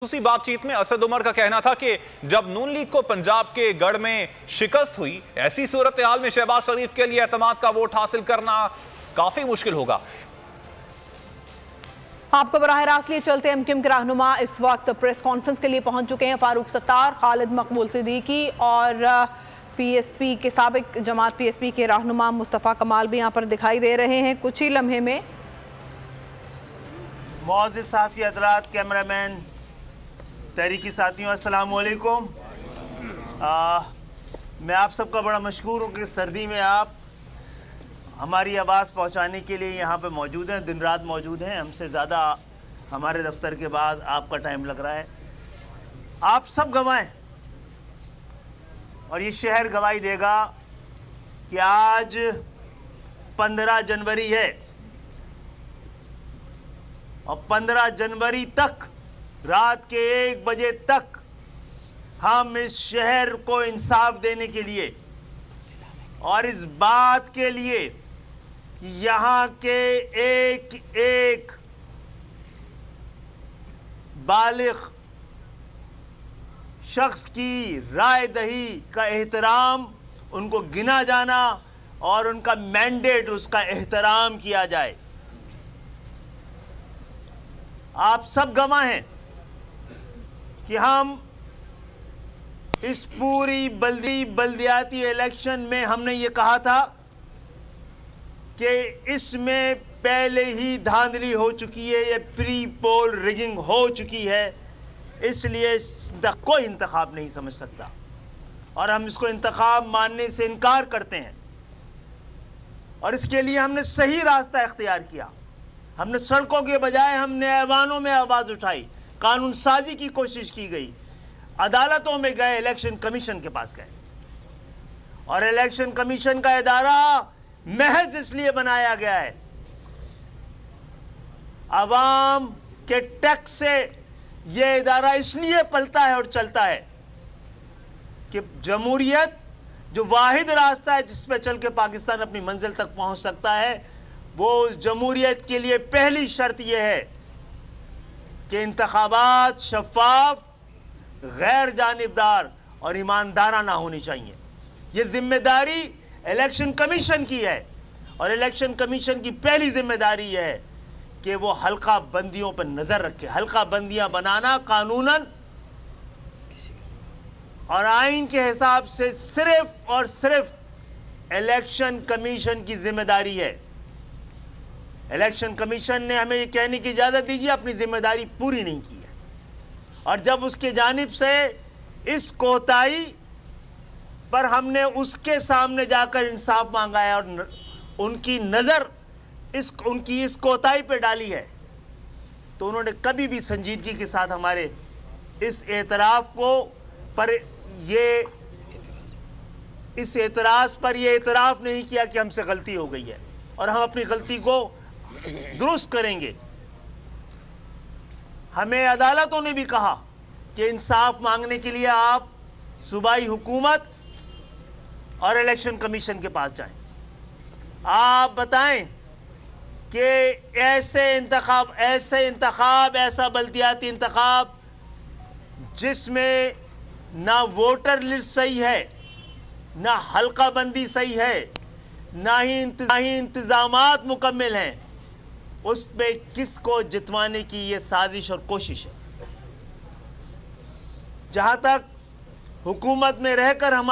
उसी बातचीत में असद उमर का कहना था कि जब नून लीग को पंजाब के गढ़ में शिकस्त हुई, ऐसी सूरत हाल में शहबाज शरीफ के लिए एतमाद का वोट हासिल करना काफी मुश्किल होगा। आपको बराह रास्त लिए चलते एमक्यूएम के रहनुमा इस वक्त प्रेस कॉन्फ्रेंस के लिए पहुंच चुके हैं। फारूक सत्तार, खालिद मकबूल सिद्दीकी और पीएसपी के साबिक जमात पीएसपी के रहनुमा मुस्तफ़ा कमाल भी यहाँ पर दिखाई दे रहे हैं। कुछ ही लम्हे में मौजूद साफ़ी हज़रात, कैमरामैन, तहरीकी साथियों, अस्सलाम वालेकुम। मैं आप सबका बड़ा मशकूर हूँ कि सर्दी में आप हमारी आवाज़ पहुँचाने के लिए यहाँ पे मौजूद हैं, दिन रात मौजूद हैं। हमसे ज़्यादा हमारे दफ्तर के बाद आपका टाइम लग रहा है। आप सब गवाह हैं और ये शहर गवाही देगा कि आज 15 जनवरी है और 15 जनवरी तक रात के 1 बजे तक हम इस शहर को इंसाफ देने के लिए और इस बात के लिए कि यहाँ के एक एक बालिग शख्स की राय दही का एहतराम, उनको गिना जाना और उनका मैंडेट, उसका एहतराम किया जाए। आप सब गवाह हैं कि हम इस पूरी बल्दियाती इलेक्शन में हमने ये कहा था कि इसमें पहले ही धांधली हो चुकी है, ये प्री पोल रिगिंग हो चुकी है, इसलिए कोई इंतखाब नहीं समझ सकता और हम इसको इंतखाब मानने से इनकार करते हैं। और इसके लिए हमने सही रास्ता इख्तियार किया। हमने सड़कों के बजाय हमने ऐवानों में आवाज़ उठाई, कानून साजी की कोशिश की गई, अदालतों में गए, इलेक्शन कमीशन के पास गए। और इलेक्शन कमीशन का इदारा महज इसलिए बनाया गया है, अवाम के टैक्स से यह इदारा इसलिए पलता है और चलता है कि जमहूरियत जो वाहिद रास्ता है जिस पे चल के पाकिस्तान अपनी मंजिल तक पहुंच सकता है, वो उस जमहूरियत के लिए पहली शर्त यह है कि इंतखाबात शफाफ, गैर जानिबदार और ईमानदाराना होनी चाहिए। ये जिम्मेदारी इलेक्शन कमीशन की है और इलेक्शन कमीशन की पहली जिम्मेदारी यह है कि वो हल्का बंदियों पर नज़र रखे। हल्का बंदियां बनाना कानूनन और आइन के हिसाब से सिर्फ और सिर्फ इलेक्शन कमीशन की जिम्मेदारी है। इलेक्शन कमीशन ने हमें ये कहने की इजाज़त दीजिए, अपनी जिम्मेदारी पूरी नहीं की है। और जब उसके जानिब से इस कोताही पर हमने उसके सामने जाकर इंसाफ मांगा है और उनकी नज़र उनकी इस कोताही पे डाली है, तो उन्होंने कभी भी संजीदगी के साथ हमारे इस एतराफ़ को पर इस एतराज़ पर यह एतराफ़ नहीं किया कि हमसे गलती हो गई है और हम अपनी गलती को दुरुस्त करेंगे। हमें अदालतों ने भी कहा कि इंसाफ मांगने के लिए आप सूबाई हुकूमत और इलेक्शन कमीशन के पास जाएं। आप बताएं कि ऐसा बल्दियाती इंतखाब जिसमें ना वोटर लिस्ट सही है, ना हल्का बंदी सही है, ना ही इंतजामात मुकम्मल हैं, उसमें किसको जितवाने की ये साजिश और कोशिश है। जहाँ तक हुकूमत में रहकर हम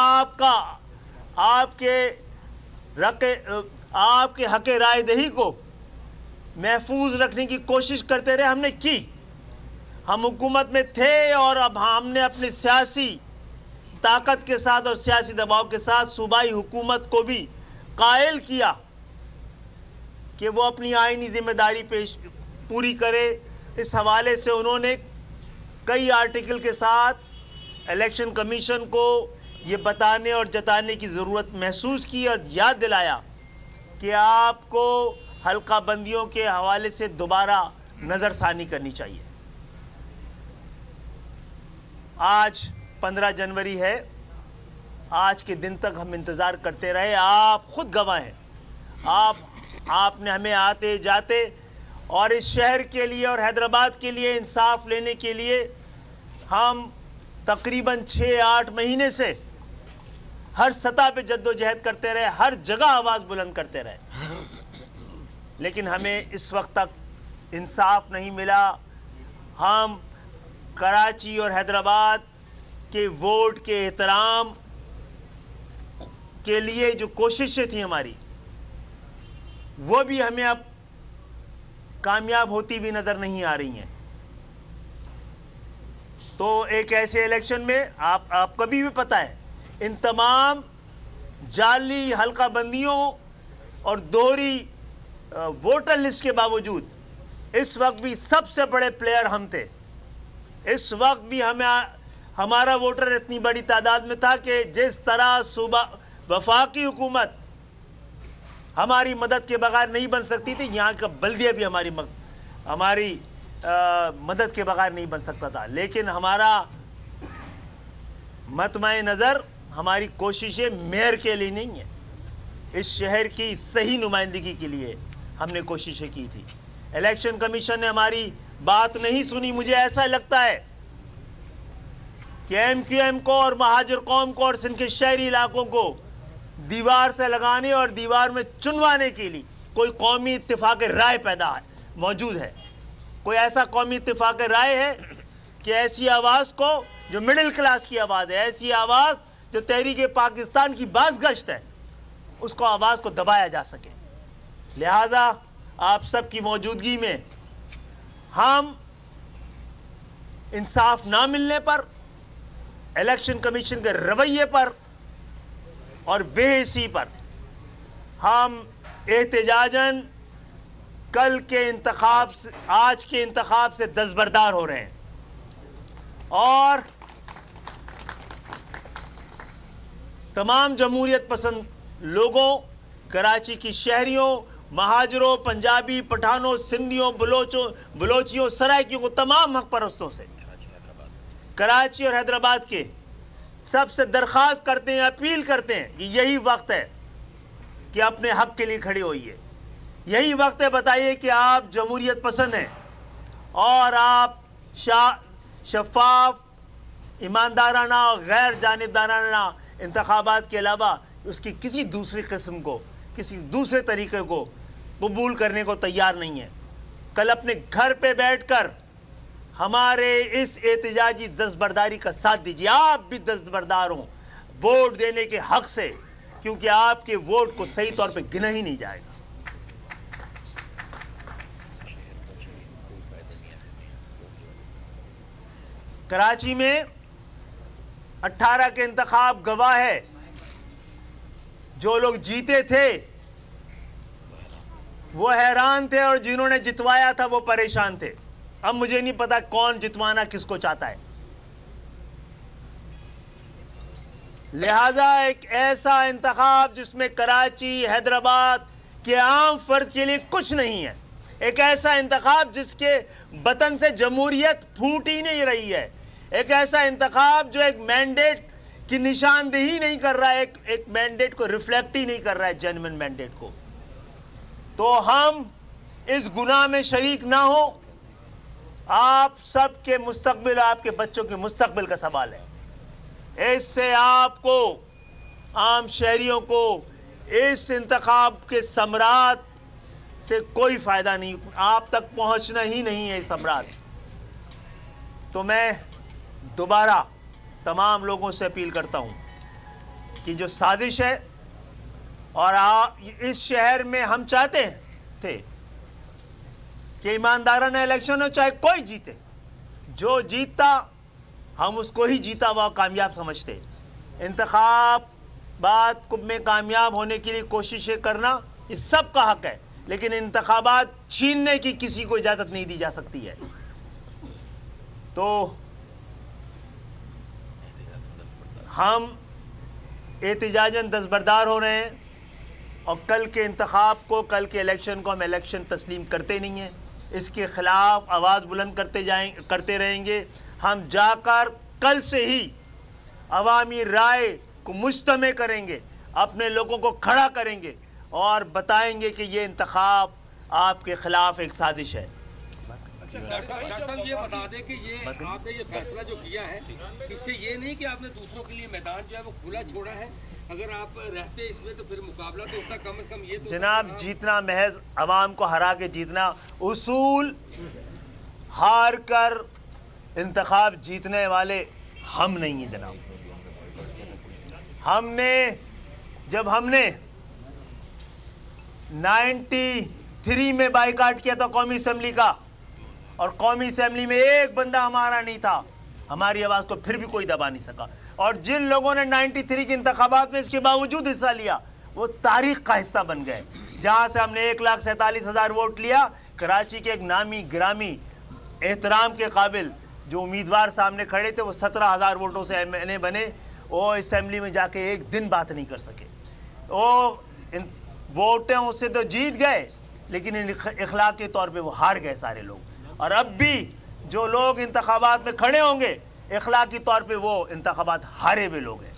आपके हक़ राय दही को महफूज रखने की कोशिश करते रहे, हमने की। हम हुकूमत में थे और अब हमने अपनी सियासी ताकत के साथ और सियासी दबाव के साथ सूबाई हुकूमत को भी कायल किया कि वो अपनी आईनी जिम्मेदारी पूरी करे। इस हवाले से उन्होंने कई आर्टिकल के साथ इलेक्शन कमीशन को ये बताने और जताने की ज़रूरत महसूस की और याद दिलाया कि आपको हल्का बंदियों के हवाले से दोबारा नज़रसानी करनी चाहिए। आज 15 जनवरी है। आज के दिन तक हम इंतज़ार करते रहे। आप ख़ुद गवाह हैं। आपने हमें आते जाते और इस शहर के लिए और हैदराबाद के लिए इंसाफ लेने के लिए हम तकरीबन 6-8 महीने से हर सतह पे जद्दोजहद करते रहे, हर जगह आवाज़ बुलंद करते रहे, लेकिन हमें इस वक्त तक इंसाफ नहीं मिला। हम कराची और हैदराबाद के वोट के एहतराम के लिए जो कोशिशें थी हमारी, वो भी हमें अब कामयाब होती हुई नज़र नहीं आ रही हैं। तो एक ऐसे इलेक्शन में आप कभी भी पता है, इन तमाम जाली हल्का बंदियों और दोहरी वोटर लिस्ट के बावजूद इस वक्त भी सबसे बड़े प्लेयर हम थे। इस वक्त भी हमारा वोटर इतनी बड़ी तादाद में था कि जिस तरह सूबा वफाकी हुकूमत हमारी मदद के बगैर नहीं बन सकती थी, यहाँ का बल्दिया भी हमारी मदद के बगैर नहीं बन सकता था। लेकिन हमारा मतमाए नज़र, हमारी कोशिशें मेयर के लिए नहीं है, इस शहर की सही नुमाइंदगी के लिए हमने कोशिशें की थी। इलेक्शन कमीशन ने हमारी बात नहीं सुनी। मुझे ऐसा लगता है कि MQM को और महाजर कौम को और सिंध के शहरी इलाकों को दीवार से लगाने और दीवार में चुनवाने के लिए कोई कौमी इत्तेफाक राय मौजूद है। कोई ऐसा कौमी इत्तेफाक राय है कि ऐसी आवाज़ को, जो मिडिल क्लास की आवाज़ है, ऐसी आवाज़ जो तहरीक पाकिस्तान की बाज़गश्त है, उसको आवाज़ को दबाया जा सके। लिहाजा आप सब की मौजूदगी में हम इंसाफ ना मिलने पर, इलेक्शन कमीशन के रवैये पर और बेहिसी पर हम एहतजाजन कल के इंतखाब से, आज के इंतखाब से दस्तबरदार हो रहे हैं। और तमाम जमहूरियत पसंद लोगों, कराची की शहरियों, महाजरों, पंजाबी, पठानों, सिंधियों, बलोचियों, सराइकियों को, तमाम हक परस्तों से कराची और हैदराबाद के सबसे दरख्वास्त करते हैं, अपील करते हैं कि यही वक्त है कि अपने हक के लिए खड़े होइए। यही वक्त है, बताइए कि आप जमहूरियत पसंद हैं और आप शफाफ, ईमानदाराना और गैर जानिबदाराना इंतखाबात के अलावा उसकी किसी दूसरी किस्म को, किसी दूसरे तरीके को कबूल करने को तैयार नहीं है। कल अपने घर पे बैठकर हमारे इस एहतजाजी दस्तबरदारी का साथ दीजिए। आप भी दस्तबरदार हों वोट देने के हक से, क्योंकि आपके वोट को सही तौर पे गिना ही नहीं जाएगा। कराची में 18 के इंतखाब गवाह है, जो लोग जीते थे वो हैरान थे और जिन्होंने जितवाया था वो परेशान थे। अब मुझे नहीं पता कौन जितवाना किसको चाहता है। लिहाजा एक ऐसा इंतखाब जिसमें कराची, हैदराबाद के आम फर्द के लिए कुछ नहीं है, एक ऐसा इंतखाब जिसके बतन से जमहूरियत फूट ही नहीं रही है, एक ऐसा इंतखाब जो एक मैंडेट की निशानदेही नहीं कर रहा है, एक मैंडेट को रिफ्लेक्ट ही नहीं कर रहा है, जेन्युइन मैंडेट को। तो हम इस गुनाह में शरीक ना हो। आप सब के मुस्तकबिल, आपके बच्चों के मुस्तकबिल का सवाल है। इससे आपको, आम शहरियों को, इस इंतखाब के समरात से कोई फ़ायदा नहीं, आप तक पहुंचना ही नहीं है समरात। तो मैं दोबारा तमाम लोगों से अपील करता हूं कि जो साजिश है, और इस शहर में हम चाहते थे कि ईमानदाराना इलेक्शन हो, चाहे कोई जीते, जो जीतता हम उसको ही जीता हुआ कामयाब समझते। इंतखाबात में कामयाब होने के लिए कोशिशें करना इस सब का हक है, लेकिन इंतखाबात छीनने की किसी को इजाज़त नहीं दी जा सकती है। तो हम एहतिजाजन दस्तबरदार हो रहे हैं और कल के इंतखाब को, कल के इलेक्शन को हम इलेक्शन तस्लीम करते नहीं हैं। इसके ख़िलाफ़ आवाज़ बुलंद करते रहेंगे। हम जाकर कल से ही अवामी राय को मुज्तमे करेंगे, अपने लोगों को खड़ा करेंगे और बताएंगे कि ये इंतखाब आपके ख़िलाफ़ एक साजिश है। डॉक्टर साहब ये बता दें कि ये आपने ये फैसला जो किया है, इससे ये नहीं कि आपने दूसरों के लिए मैदान जो है वो खुला छोड़ा है। अगर आप रहते इसमें तो फिर मुकाबला तो होता कम से कम ये तो जनाब, जीतना महज अवाम को हरा के जीतना, उसूल हार कर इंतखाब जीतने वाले हम नहीं हैं जनाब। हमने 93 में बाइकाट किया था कौमी असेंबली का, और कौमी असेंबली में एक बंदा हमारा नहीं था, हमारी आवाज़ को फिर भी कोई दबा नहीं सका। और जिन लोगों ने 93 के इंतखाबात में इसके बावजूद हिस्सा लिया वो तारीख का हिस्सा बन गए। जहां से हमने 1,47,000 वोट लिया, कराची के एक नामी गिरामी एहतराम के काबिल जो उम्मीदवार सामने खड़े थे वो 17,000 वोटों से MLA बने। वो असेंबली में जाके एक दिन बात नहीं कर सके। वो वोटों से तो जीत गए लेकिन इखलाक के तौर पे वो हार गए सारे लोग। और अब भी जो लोग इंतखाबात में खड़े होंगे इखलाकी तौर पे वो इंतखाबात हारे हुए लोग हैं।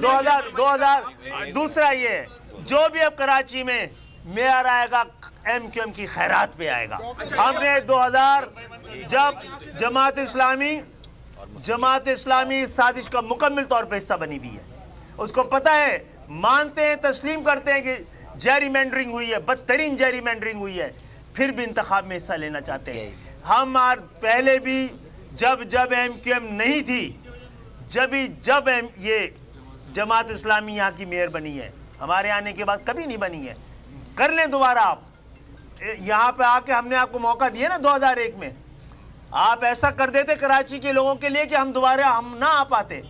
2000 दूसरा ये है, जो भी अब कराची में मेयर आएगा MQM की खैरात पे आएगा। हमने 2000 जब जमात इस्लामी साजिश का मुकम्मल तौर पे हिस्सा बनी हुई है, उसको पता है, मानते हैं, तस्लीम करते हैं कि जेरीमैंडरिंग हुई है, बदतरीन जेरीमैंडरिंग हुई है, फिर भी इंतखाब में हिस्सा लेना चाहते हैं। हम पहले भी जब MQM नहीं थी, जब ये जमात इस्लामी यहाँ की मेयर बनी है, हमारे आने के बाद कभी नहीं बनी है। कर लें दोबारा आप, यहाँ पे आके हमने आपको मौका दिया ना 2001 में, आप ऐसा कर देते कराची के लोगों के लिए कि हम दोबारा ना आ पाते।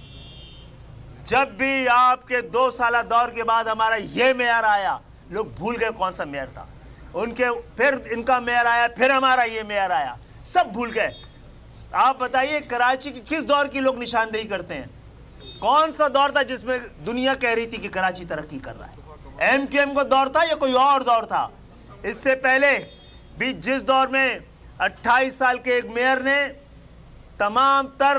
जब भी आपके 2 साल दौर के बाद हमारा ये मेयर आया, लोग भूल गए कौन सा मेयर था, उनके फिर इनका मेयर आया, फिर हमारा ये मेयर आया, सब भूल गए। आप बताइए कराची की किस दौर की लोग निशानदेही करते हैं? कौन सा दौर था जिसमें दुनिया कह रही थी कि कराची तरक्की कर रहा है? MQM को दौर था या कोई और दौर था? इससे पहले भी जिस दौर में 28 साल के एक मेयर ने तमाम तर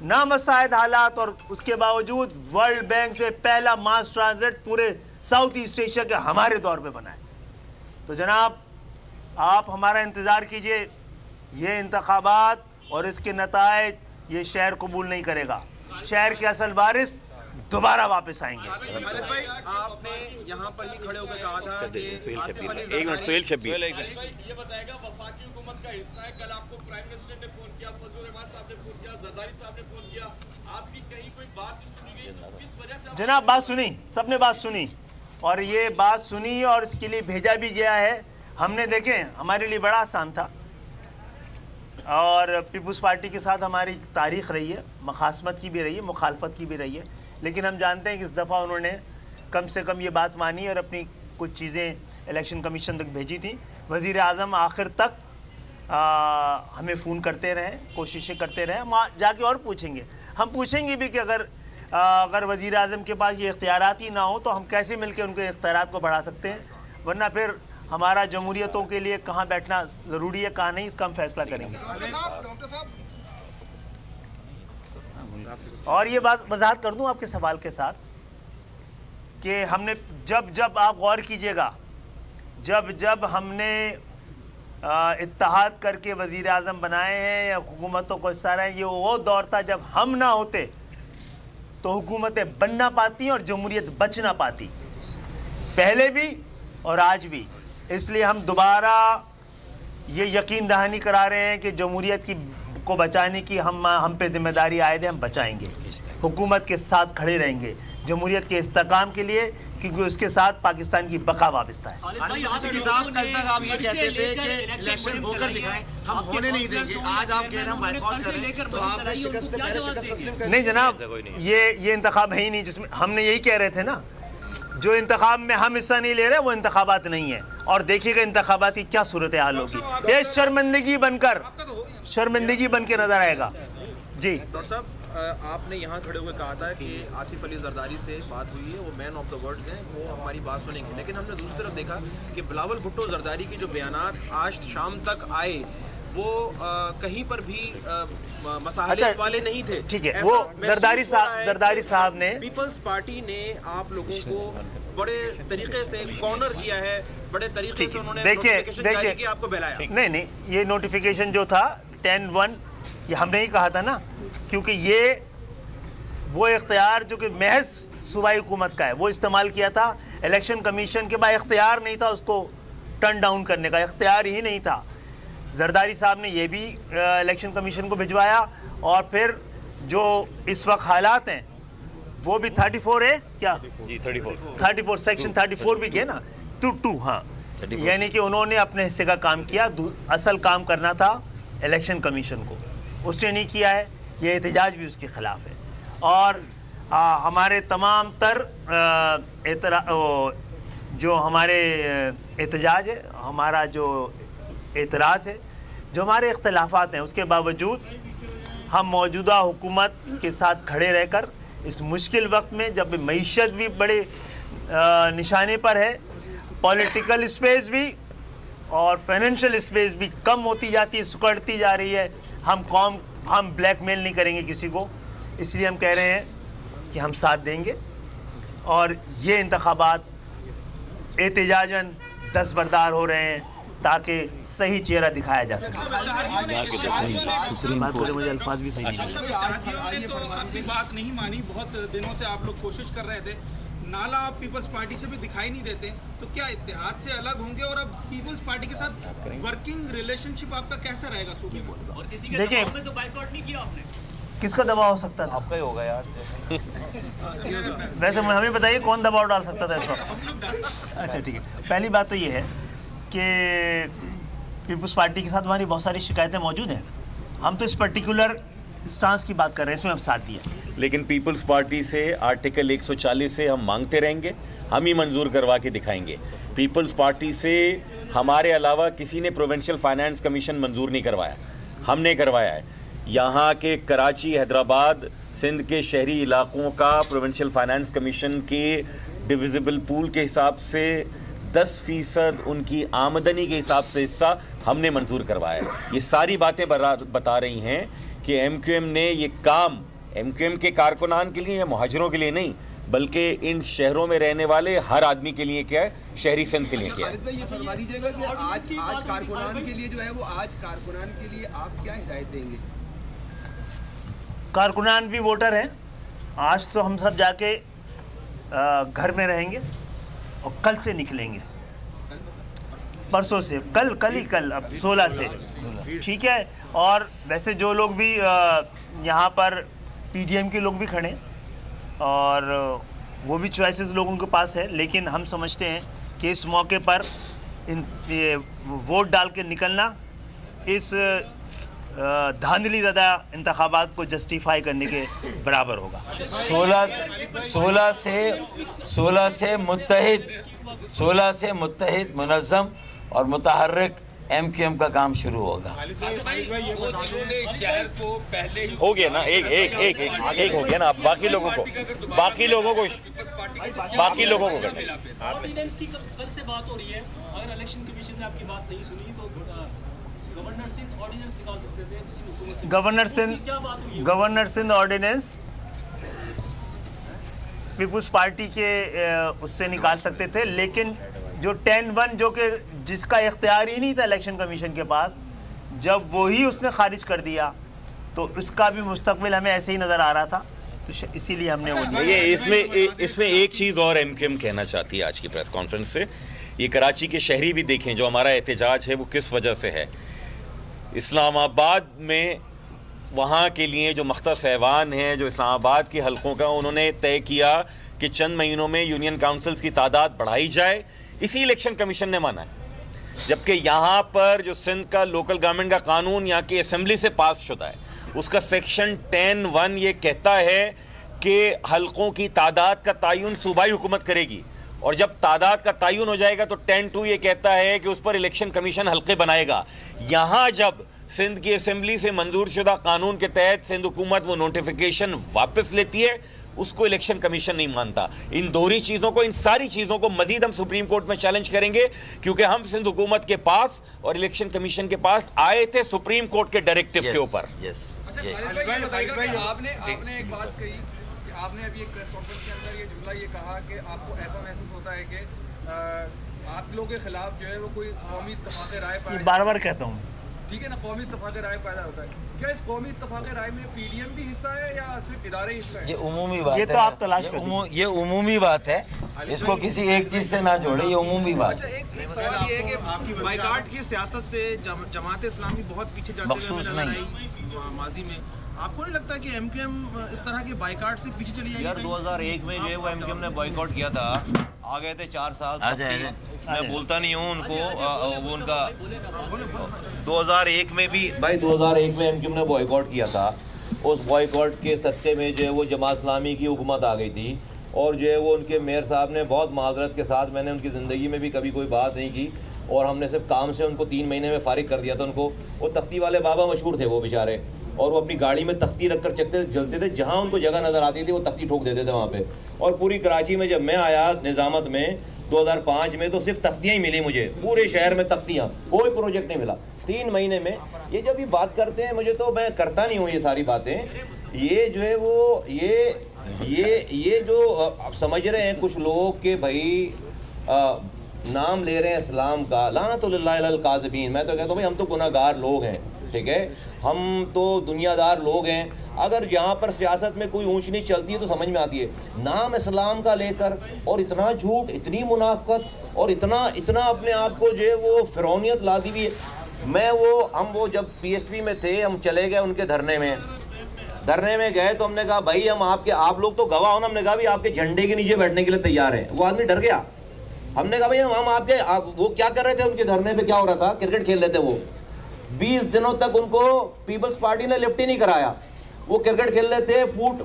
नामसाइद हालात और उसके बावजूद वर्ल्ड बैंक से पहला मास ट्रांजिट पूरे साउथ ईस्ट एशिया के हमारे दौर पे बनाया। तो जनाब, आप हमारा इंतज़ार कीजिए, ये इंतखाबात और इसके नताइज ये शहर कबूल नहीं करेगा। शहर के असल वारिस दोबारा वापस आएंगे। खालिद भाई, आपने यहाँ पर ही खड़े होकर कहा था कि एक मिनट सोहेल शब्बीर ये बताएगा वफाकी हुकूमत का हिस्सा है। कल आपको प्राइम मिनिस्टर ने फोन किया, फजलुर रहमान साहब ने फोन किया, जरदारी साहब ने फोन किया, आपकी कहीं कोई बात नहीं सुनी गई, तो किस वजह से? जनाब, बात सुनी, सबने बात सुनी और ये बात सुनी और इसके लिए भेजा भी गया है। हमने देखें, हमारे लिए बड़ा आसान था और पीपुल्स पार्टी के साथ हमारी तारीख़ रही है, मखासमत की भी रही है, मुखालफत की भी रही है, लेकिन हम जानते हैं कि इस दफ़ा उन्होंने कम से कम ये बात मानी और अपनी कुछ चीज़ें इलेक्शन कमीशन तक भेजी थी। वज़ीर आज़म आखिर तक हमें फ़ोन करते रहे, कोशिशें करते रहे। हम जाके और पूछेंगे, हम पूछेंगे भी कि अगर वज़ीर आज़म के पास ये इख्तियारात ही ना हो तो हम कैसे मिलकर उनके इख्तियारात को बढ़ा सकते हैं, वरना फिर हमारा जमहूरियतों के लिए कहाँ बैठना ज़रूरी है कहाँ नहीं, इसका हम फैसला करेंगे। और ये बात वजाहत कर दूं आपके सवाल के साथ कि हमने जब आप गौर कीजिएगा, जब हमने इत्तेहाद करके वज़ीर आज़म बनाए हैं या हुकूमतों को हिस्सा रहे हैं, ये वो दौर था जब हम ना होते तो हुकूमतें बन ना पाती और जमहूरियत बच ना पाती, पहले भी और आज भी। इसलिए हम दोबारा ये यकीन दहानी करा रहे हैं कि जमहूरियत को बचाने की हम पे जिम्मेदारी आयद है, हम बचाएंगे, हुकूमत के साथ खड़े रहेंगे जमहूरियत के इस्तेकाम के लिए, क्योंकि उसके साथ पाकिस्तान की बका वाबस्ता है। कल तक आप ये कहते थे कि इलेक्शन होकर दिखाएं, हम होने नहीं देंगे, आज आप कह रहे हैं हम बायकॉट कर रहे हैं, तो आपने शिकस्त से पहले शिकस्त तस्लीम कर? नहीं जनाब, ये इंतखाब है ही नहीं जिसमें हमने यही कह रहे थे ना, जो इंतखाब में हम हिस्सा नहीं ले रहे वो इंतखाबात नहीं है। और देखिएगा इंतखाबात की क्या सूरत हाल होगी, ये शर्मिंदगी बन के नजर आएगा। जी डॉक्टर साहब, आपने यहाँ खड़े हुए कहा था कि आसिफ अली जरदारी से बात हुई है, वो मैन ऑफ द वर्ड्स हैं, वो हमारी बात सुनेंगे, लेकिन हमने दूसरी तरफ देखा कि बिलावल भुट्टो जरदारी की जो बयानात आज शाम तक आए वो कहीं पर भी मसाहलियत वाले नहीं थे। ठीक है, वो जरदारी साहब ने, पीपल्स पार्टी ने आप लोगों को बड़े तरीके से कॉर्नर किया है, बड़े तरीके से उन्होंने देखिए आपको बहलाया। नहीं, ये नोटिफिकेशन जो था 10-1 ये हमने ही कहा था ना, क्योंकि ये वो इख्तियार जो कि महज सूबाई हुकूमत का है वो इस्तेमाल किया था। इलेक्शन कमीशन के पास इख्तियार नहीं था उसको टर्न डाउन करने का, इख्तियार ही नहीं था। जरदारी साहब ने ये भी इलेक्शन कमीशन को भिजवाया, और फिर जो इस वक्त हालात हैं वो भी 34 है क्या जी, 34 सेक्शन 34 भी किया ना, 2 हाँ, यानी कि उन्होंने अपने हिस्से का काम किया। असल काम करना था इलेक्शन कमीशन को, उसने नहीं किया है। ये एहतजाज भी उसके ख़िलाफ़ है। और हमारे तमाम तर जो हमारे एहतजाज है, हमारा जो एतराज़ है, जो हमारे इख्तलाफात हैं, उसके बावजूद हम मौजूदा हुकूमत के साथ खड़े रहकर इस मुश्किल वक्त में, जब मईशत भी बड़े निशाने पर है, पॉलिटिकल स्पेस भी और फाइनेंशियल स्पेस भी कम होती जाती है, सुकड़ती जा रही है, हम ब्लैकमेल नहीं करेंगे किसी को। इसलिए हम कह रहे हैं कि हम साथ देंगे और ये इंतखाबात एहतजाजन दस्तबरदार हो रहे हैं ताकि सही चेहरा दिखाया जा सके। मुझे अल्फाज भी सही नहीं, तो आपकी बात नहीं मानी। बहुत दिनों से आप लोग कोशिश कर रहे थे, नाला आप पीपल्स पार्टी से भी दिखाई नहीं देते, तो क्या इत्तेहाद से अलग होंगे? और अब पीपल्स पार्टी के साथ वर्किंग रिलेशनशिप आपका कैसा रहेगा? देखिए, तो बाइकआउट नहीं किया आपने, किसका दबाव हो सकता था? आपका ही होगा यार। वैसे हमें बताइए कौन दबाव डाल सकता था इस वक्त? अच्छा ठीक है, पहली बात तो ये है कि पीपल्स पार्टी के साथ हमारी बहुत सारी शिकायतें मौजूद हैं। हम तो इस पर्टिकुलर स्टांस की बात कर रहे हैं, इसमें हम साथ दिए। लेकिन पीपल्स पार्टी से आर्टिकल 140 से हम मांगते रहेंगे, हम ही मंजूर करवा के दिखाएंगे। पीपल्स पार्टी से हमारे अलावा किसी ने प्रोविंशियल फाइनेंस कमीशन मंजूर नहीं करवाया, हमने करवाया है। यहाँ के कराची, हैदराबाद, सिंध के शहरी इलाकों का प्रोविंशियल फाइनेंस कमीशन के डिविजिबल पूल के हिसाब से 10% उनकी आमदनी के हिसाब से हिस्सा हमने मंजूर करवाया है। ये सारी बातें बता रही हैं कि एमक्यूएम ने ये काम एमक्यूएम के कारकुनान के लिए या मुहाजिरों के लिए नहीं, बल्कि इन शहरों में रहने वाले हर आदमी के लिए क्या है, शहरी सिंध के लिए क्या है। ये फरमा दीजिएगा कि आज कारकुनान के लिए जो है वो आज कारकुनान के लिए आप क्या हिदायत देंगे? कारकुनान भी वोटर हैं। आज तो हम सब जाके घर में रहेंगे और कल से निकलेंगे, परसों से, कल अब 16 से, ठीक है। और वैसे जो लोग भी यहाँ पर पीडीएम के लोग भी खड़े और वो भी चॉइसेस लोगों के पास है, लेकिन हम समझते हैं कि इस मौके पर वोट डाल के निकलना इस धांधली ज़दा इंतखाबात को जस्टिफाई करने के बराबर होगा। 16 से मुत्तहिद मुनज़्ज़म और मुतहर्रिक एमक्यूएम का काम शुरू होगा। हो गया ना, एक हो गया ना। अब बाकी लोगों को ऑर्डिनेंस की कल से बात हो रही है, अगर इलेक्शन कमीशन ने आपकी बात नहीं सुनी तो गवर्नर सिंध ऑर्डिनेंस निकाल सकते थे। गवर्नर सिंध ऑर्डिनेंस पीपुल्स पार्टी के उससे निकाल सकते थे, लेकिन जो 10-1 जो कि जिसका इख्तियार ही नहीं था इलेक्शन कमीशन के पास, जब वो ही उसने खारिज कर दिया तो उसका भी मुस्तकबिल हमें ऐसे ही नज़र आ रहा था, तो इसीलिए हमने वो दिया। ये इसमें एक चीज़ और एमक्यूएम कहना चाहती है आज की प्रेस कॉन्फ्रेंस से। ये कराची के शहरी भी देखें, जो हमारा एहतजाज है वो किस वजह से है। इस्लामाबाद में वहाँ के लिए जो मख्तस ऐवान है, जो इस्लामाबाद के हलकों का, उन्होंने तय किया कि चंद महीनों में यूनियन काउंसिल्स की तादाद बढ़ाई जाए, इसी इलेक्शन कमीशन ने माना है। जबकि यहाँ पर जो सिंध का लोकल गवर्नमेंट का कानून यहाँ की असेंबली से पास शुदा है, उसका सेक्शन 10(1) ये कहता है कि हलकों की तादाद का तयन सूबाई हुकूमत करेगी, और जब तादाद का तयन हो जाएगा तो 10(2) ये कहता है कि उस पर इलेक्शन कमीशन हल्के बनाएगा। यहाँ जब सिंध की असेंबली से मंजूर शुदा कानून के तहत सिंध हुकूमत वो नोटिफिकेशन वापस लेती है, उसको इलेक्शन कमीशन नहीं मानता। इन दोहरी चीज़ों को, इन सारी चीज़ों को मजीद हम सुप्रीम कोर्ट में चैलेंज करेंगे, क्योंकि हम सिंध हुकूमत के पास और इलेक्शन कमीशन के पास आए थे सुप्रीम कोर्ट के डायरेक्टिव के ऊपर। आपने एक बात कही कि आपने अभी एक प्रेस कॉन्फ्रेंस के अंदर ये जुमला ये कहा कि आपको ऐसा महसूस होता है कि आप लोगों के खिलाफ जो है वो कोई कौमी इत्तेफाक राय पाया, बार बार कहता हूँ, ठीक है ना, कौमी इत्तेफाक राय पैदा होता है। क्या इस कौमी इत्तेफाक राय में पीडीएम भी हिस्सा है या सिर्फ इदारे हिस्सा है? ये उमूमी बात है, ये तो आप तलाश कर ये उमूमी बात है, इसको किसी एक चीज से ना जोड़े, ये उमूमी बात अच्छा, है। एक सवाल ये है कि बाइकाट की सियासत से जमात इस्लामी बहुत पीछे जाते मखसूस हुए नजर आई माजी में। आपको नहीं लगता कि एमक्यूएम इस तरह के बाइकाट से पीछे चली जाएगी? यार 2001 में जो है वो एमक्यूएम ने बॉयकॉट किया था, आ गए थे 4 साल। मैं बोलता नहीं हूँ उनको, वो उनका 2001 में भी भाई 2001 में एमक्यूएम ने बॉयकॉट किया था। उस बॉयकॉट के सत्ते में जो है वो जमात इस्लामी की हुकूमत आ गई थी और जो है वो उनके मेयर साहब ने बहुत माजरत के साथ, मैंने उनकी ज़िंदगी में भी कभी कोई बात नहीं की और हमने सिर्फ काम से उनको 3 महीने में फारिग कर दिया था उनको। वो तख्ती वाले बाबा मशहूर थे वो बेचारे, और वो अपनी गाड़ी में तख्ती रख कर चलते थे, जहाँ उनको जगह नज़र आती थी वो तख्ती ठोक देते थे वहाँ पे। और पूरी कराची में जब मैं आया निज़ामत में 2005 में, तो सिर्फ तख्तियाँ ही मिली मुझे, पूरे शहर में तख्तियाँ, कोई प्रोजेक्ट नहीं मिला 3 महीने में। ये जब ये बात करते हैं, मुझे तो, मैं करता नहीं हूँ ये सारी बातें, ये जो है वो ये जो आप समझ रहे हैं कुछ लोग के भाई नाम ले रहे हैं इस्लाम का, लानतुल्लाह अलल काज़िबीन। मैं तो कहता हूँ भाई हम तो गुनाहगार लोग हैं, ठीक है, हम तो दुनियादार लोग हैं। अगर यहाँ पर सियासत में कोई ऊंच नीच चलती है तो समझ में आती है, नाम इस्लाम का लेकर और इतना झूठ, इतनी मुनाफकत और इतना अपने आप को जो है वो फिरौनियत ला दी हुई है। हम वो जब पीएसपी में थे, हम चले गए उनके धरने में गए तो हमने कहा भाई आप लोग तो गवाह हो ना, हमने कहा भाई आपके झंडे के नीचे बैठने के लिए तैयार हैं। वो आदमी डर गया। हमने कहा भाई वो क्या कर रहे थे उनके धरने पे, क्या हो रहा था, क्रिकेट खेल रहे थे वो। 20 दिनों तक उनको पीपल्स पार्टी ने लिफ्ट ही नहीं कराया, वो क्रिकेट खेल रहे थे, फूड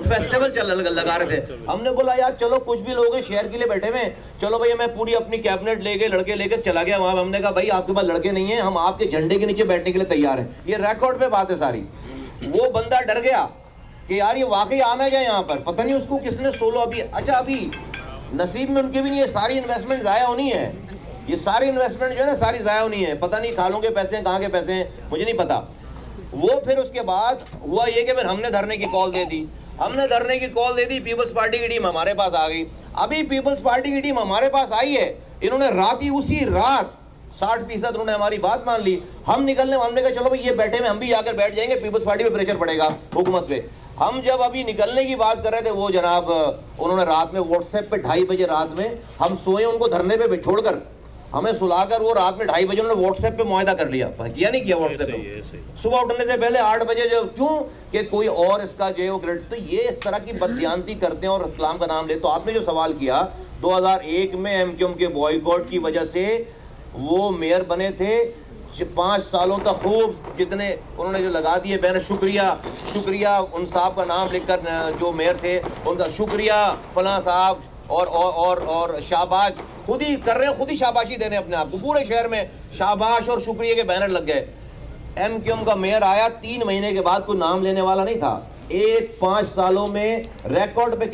फेस्टिवल लगा रहे थे। हमने बोला यार चलो कुछ भी लोग हैं शहर के लिए बैठे हुए, चलो भाई। मैं पूरी अपनी कैबिनेट लड़के लेकर चला गया वहां। हमने कहा भाई आपके पास लड़के नहीं है, हम आपके झंडे के नीचे बैठने के लिए तैयार हैं। ये रिकॉर्ड पे बात है सारी। वो बंदा डर गया कि यार ये वाकई आना जाए यहाँ पर, पता नहीं उसको किसने 16 अभी नसीब में उनके भी नहीं है, सारी इन्वेस्टमेंट ज़ाया होनी है। ये सारी इन्वेस्टमेंट जो है ना सारी ज़ाया होनी है, पता नहीं खालों के पैसे हैं, कहाँ के पैसे हैं, मुझे नहीं पता। वो फिर उसके बाद हुआ ये कि फिर हमने धरने की कॉल दे दी, पीपल्स पार्टी की टीम हमारे पास आ गई। अभी पीपल्स पार्टी की टीम हमारे पास आई है, इन्होंने उसी रात 60% उन्होंने हमारी बात मान ली। हमने कहा चलो भाई ये बैठे में हम भी आकर बैठ जाएंगे, पीपल्स पार्टी पे प्रेशर पड़ेगा हुकूमत पे। हम जब अभी निकलने की बात कर रहे थे, वो जनाब उन्होंने रात में व्हाट्सएप पे 2:30 बजे रात में, हम सोए उनको धरने पे छोड़कर, हमें सुलाकर, वो रात में 2:30 बजे उन्होंने व्हाट्सएप पे मुआहदा कर लिया। किया नहीं किया व्हाट्सएप पे? सुबह उठने से पहले 8 बजे जो, क्यों कि कोई और इसका जो है वो क्रेडिट। तो ये इस तरह की बददियानती करते हैं और इस्लाम का नाम ले। तो आपने जो सवाल किया, 2001 में एमक्यूएम के बॉयकॉट की वजह से वो मेयर बने थे, 5 सालों तक खूब जितने उन्होंने जो लगा दिए बैनर, शुक्रिया उन साहब का नाम लिखकर, जो मेयर थे उनका शुक्रिया फलां साहब, और शाबाश खुद ही कर रहे हैं, खुद ही शाबाशी दे रहे हैं अपने आप को। पूरे शहर में शाबाश और शुक्रिया के बैनर लग गए। एमक्यूएम का मेयर आया 3 महीने के बाद, कोई नाम लेने वाला नहीं था। 5 सालों में रिकॉर्ड पे